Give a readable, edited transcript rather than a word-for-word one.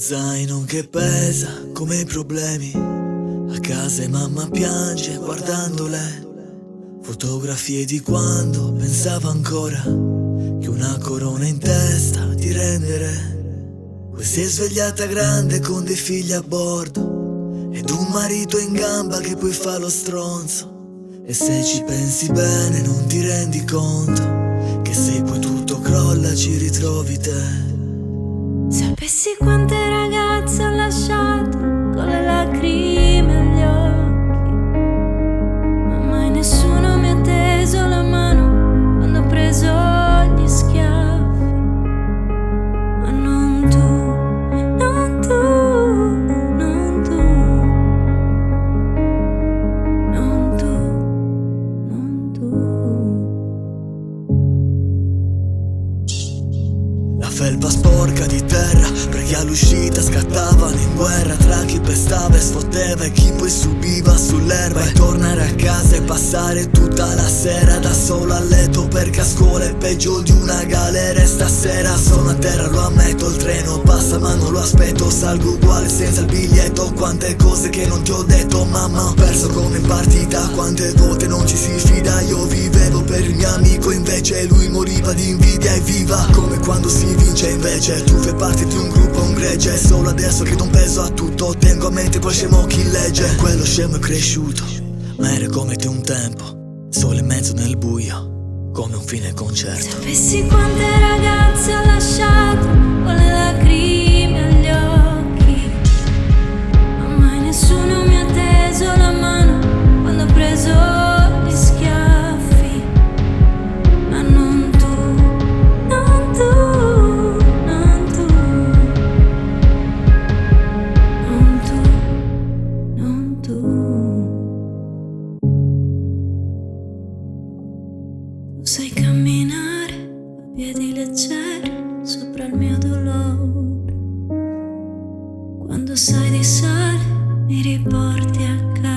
zaino che pesa come i problemi. A casa e mamma piange guardando le fotografie di quando pensava ancora che una corona in testa ti rendere. Poi si è svegliata grande con dei figli a bordo ed un marito in gamba che poi fa lo stronzo. E se ci pensi bene non ti rendi conto che se poi tutto crolla ci ritrovi te. Sapessi quante ragazze ho lasciato con le lacrime agli occhi, ma mai nessuno mi ha teso la mano quando ho preso gli schiaffi. Ma non tu, non tu, non tu, non tu, non tu. La felpa sporca di terra perché all'uscita scattavano in guerra tra chi pestava e sfotteva e chi poi subiva sull'erba. E tornare a casa e passare tutta la sera da solo a letto perché a scuola è peggio di una galera. E stasera sono a terra, lo ammetto, il treno passa ma non lo aspetto. Salgo uguale senza il biglietto, quante cose che non ti ho detto. Mamma, ho perso come in partita, quante volte non ci si fida. Io vivevo per il mio amico invece lui moriva di invidia. E viva come quando si vince invece tu fai parte di un gruppo, un gregge. Solo adesso che do un peso a tutto, tengo a mente poi scemo chi legge. Quello scemo è cresciuto, ma era come te un tempo, solo in mezzo nel buio, come un fine concerto. Sapessi quante ragazze ho lasciato con le lacrime agli occhi, ma mai nessuno mi ha teso la mano quando ho preso gli schiaffi. Ma non tu, non tu, non tu, non tu, non tu. Tu sai camminare a piedi leggeri sopra il mio dolore. Quando sai di sale mi riporti a casa.